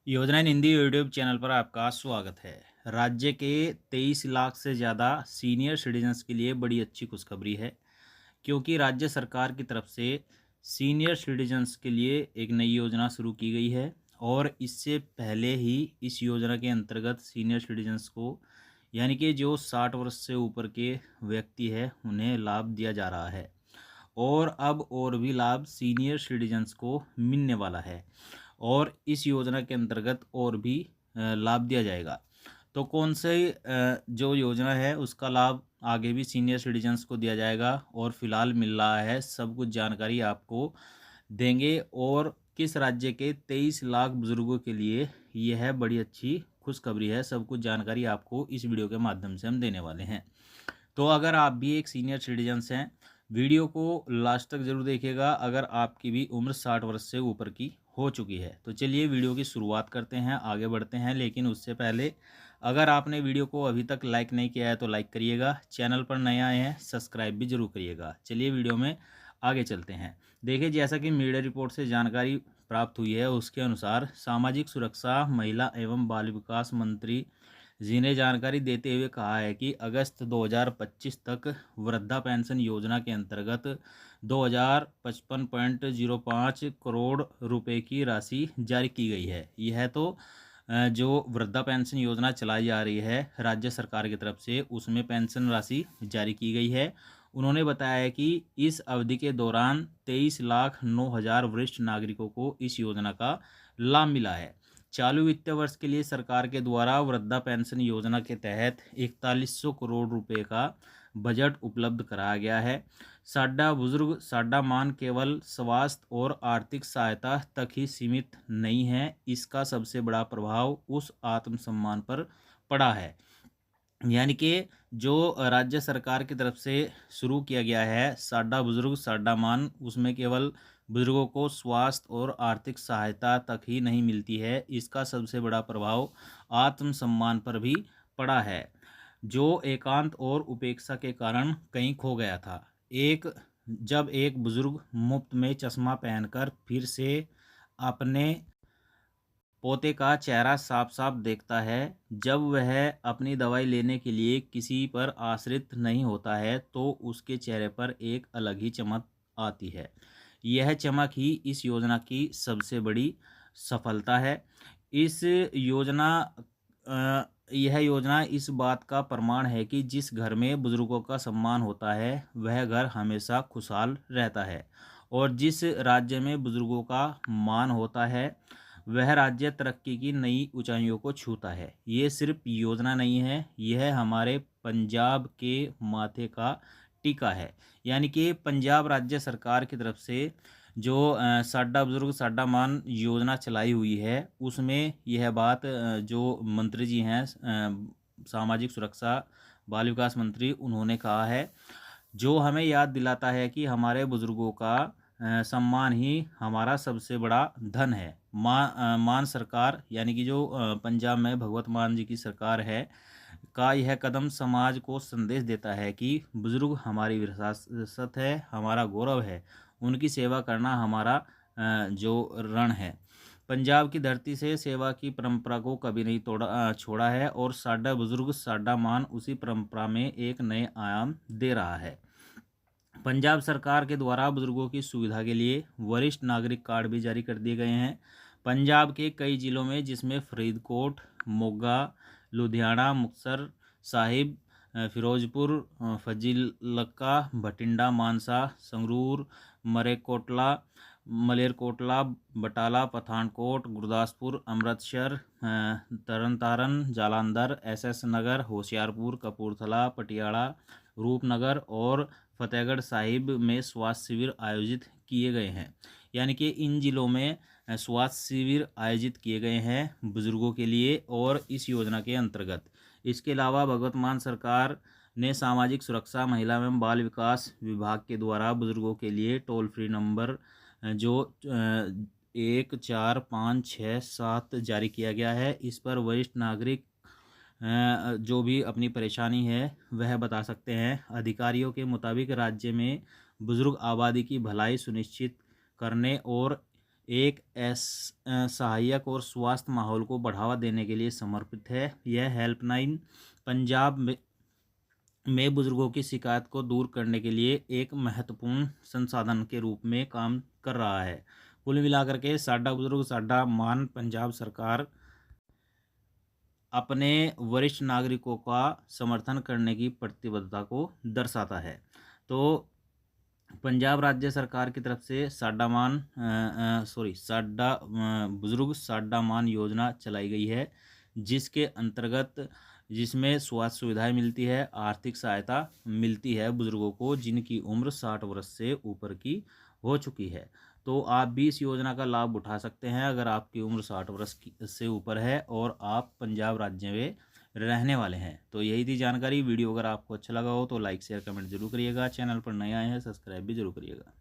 योजना इन Hindi YouTube channel पर आपका स्वागत है। राज्य के 23 लाख से ज़्यादा सीनियर सिटीजन्स के लिए बड़ी अच्छी खुशखबरी है, क्योंकि राज्य सरकार की तरफ से सीनियर सिटीजन्स के लिए एक नई योजना शुरू की गई है। और इससे पहले ही इस योजना के अंतर्गत सीनियर सिटीजन्स को, यानी कि जो 60 वर्ष से ऊपर के व्यक्ति है, उन्हें लाभ दिया जा रहा है। और अब और भी लाभ सीनियर सिटीजन्स को मिलने वाला है और इस योजना के अंतर्गत और भी लाभ दिया जाएगा। तो कौन से जो योजना है उसका लाभ आगे भी सीनियर सिटीजन्स को दिया जाएगा और फिलहाल मिल रहा है, सब कुछ जानकारी आपको देंगे। और किस राज्य के 23 लाख बुजुर्गों के लिए यह बड़ी अच्छी खुशखबरी है, सब कुछ जानकारी आपको इस वीडियो के माध्यम से हम देने वाले हैं। तो अगर आप भी एक सीनियर सिटीजन्स हैं, वीडियो को लास्ट तक ज़रूर देखिएगा। अगर आपकी भी उम्र 60 वर्ष से ऊपर की हो चुकी है तो चलिए वीडियो की शुरुआत करते हैं, आगे बढ़ते हैं। लेकिन उससे पहले अगर आपने वीडियो को अभी तक लाइक नहीं किया है तो लाइक करिएगा, चैनल पर नए आए हैं सब्सक्राइब भी जरूर करिएगा। चलिए वीडियो में आगे चलते हैं। देखिए, जैसा कि मीडिया रिपोर्ट से जानकारी प्राप्त हुई है उसके अनुसार सामाजिक सुरक्षा, महिला एवं बाल विकास मंत्री जी ने जानकारी देते हुए कहा है कि अगस्त 2025 तक वृद्धा पेंशन योजना के अंतर्गत 2055.05 करोड़ रुपए की राशि जारी की गई है। यह तो जो वृद्धा पेंशन योजना चलाई जा रही है राज्य सरकार की तरफ से, उसमें पेंशन राशि जारी की गई है। उन्होंने बताया है कि इस अवधि के दौरान 23,09,000 वरिष्ठ नागरिकों को इस योजना का लाभ मिला है। चालू वित्तीय वर्ष के लिए सरकार के द्वारा वृद्धा पेंशन योजना के तहत 4100 करोड़ रुपए का बजट उपलब्ध कराया गया है। साडा बुजुर्ग साडा मान केवल स्वास्थ्य और आर्थिक सहायता तक ही सीमित नहीं है, इसका सबसे बड़ा प्रभाव उस आत्मसम्मान पर पड़ा है। यानी कि जो राज्य सरकार की तरफ से शुरू किया गया है साडा बुजुर्ग साडा मान, उसमें केवल बुजुर्गों को स्वास्थ्य और आर्थिक सहायता तक ही नहीं मिलती है, इसका सबसे बड़ा प्रभाव आत्मसम्मान पर भी पड़ा है, जो एकांत और उपेक्षा के कारण कहीं खो गया था। जब एक बुजुर्ग मुफ्त में चश्मा पहनकर फिर से अपने पोते का चेहरा साफ साफ देखता है, जब वह अपनी दवाई लेने के लिए किसी पर आश्रित नहीं होता है, तो उसके चेहरे पर एक अलग ही चमक आती है। यह चमक ही इस योजना की सबसे बड़ी सफलता है। इस योजना यह योजना इस बात का प्रमाण है कि जिस घर में बुजुर्गों का सम्मान होता है वह घर हमेशा खुशहाल रहता है, और जिस राज्य में बुजुर्गों का मान होता है वह राज्य तरक्की की नई ऊंचाइयों को छूता है। ये सिर्फ योजना नहीं है, यह हमारे पंजाब के माथे का टीका है। यानी कि पंजाब राज्य सरकार की तरफ से जो साडा बुजुर्ग साडा मान योजना चलाई हुई है, उसमें यह बात जो मंत्री जी हैं सामाजिक सुरक्षा बाल विकास मंत्री, उन्होंने कहा है, जो हमें याद दिलाता है कि हमारे बुजुर्गों का सम्मान ही हमारा सबसे बड़ा धन है। मान सरकार, यानी कि जो पंजाब में भगवत मान जी की सरकार है, का यह कदम समाज को संदेश देता है कि बुजुर्ग हमारी विरासत है, हमारा गौरव है, उनकी सेवा करना हमारा जो ऋण है। पंजाब की धरती से सेवा की परंपरा को कभी नहीं छोड़ा है, और साडा बुजुर्ग साडा मान उसी परंपरा में एक नए आयाम दे रहा है। पंजाब सरकार के द्वारा बुजुर्गों की सुविधा के लिए वरिष्ठ नागरिक कार्ड भी जारी कर दिए गए हैं। पंजाब के कई जिलों में, जिसमें फरीदकोट, मोगा, लुधियाना, मुक्तसर साहिब, फिरोजपुर, फजीलका, भटिंडा, मानसा, संगरूर, मरेकोटला, मलेरकोटला, बटाला, पठानकोट, गुरदासपुर, अमृतसर, तरन तारन, जालंधर, एसएस नगर, होशियारपुर, कपूरथला, पटियाला, रूपनगर और फतेहगढ़ साहिब में स्वास्थ्य शिविर आयोजित किए गए हैं। यानी कि इन जिलों में स्वास्थ्य शिविर आयोजित किए गए हैं बुजुर्गों के लिए, और इस योजना के अंतर्गत। इसके अलावा भगवत मान सरकार ने सामाजिक सुरक्षा, महिला एवं बाल विकास विभाग के द्वारा बुजुर्गों के लिए टोल फ्री नंबर जो 1456 जारी किया गया है। इस पर वरिष्ठ नागरिक जो भी अपनी परेशानी है वह बता सकते हैं। अधिकारियों के मुताबिक राज्य में बुजुर्ग आबादी की भलाई सुनिश्चित करने और एक सहायक और स्वास्थ्य माहौल को बढ़ावा देने के लिए समर्पित है। यह हेल्पलाइन पंजाब में बुजुर्गों की शिकायत को दूर करने के लिए एक महत्वपूर्ण संसाधन के रूप में काम कर रहा है। कुल मिलाकर के साडा बुजुर्ग साडा मान पंजाब सरकार अपने वरिष्ठ नागरिकों का समर्थन करने की प्रतिबद्धता को दर्शाता है। तो पंजाब राज्य सरकार की तरफ से साडा बुजुर्ग साडा मान योजना चलाई गई है, जिसके अंतर्गत जिसमें स्वास्थ्य सुविधाएं मिलती है, आर्थिक सहायता मिलती है बुजुर्गों को जिनकी उम्र 60 वर्ष से ऊपर की हो चुकी है। तो आप भी इस योजना का लाभ उठा सकते हैं अगर आपकी उम्र 60 वर्ष से ऊपर है और आप पंजाब राज्य में रहने वाले हैं। तो यही थी जानकारी। वीडियो अगर आपको अच्छा लगा हो तो लाइक शेयर कमेंट जरूर करिएगा। चैनल पर नए आए हैं सब्सक्राइब भी जरूर करिएगा।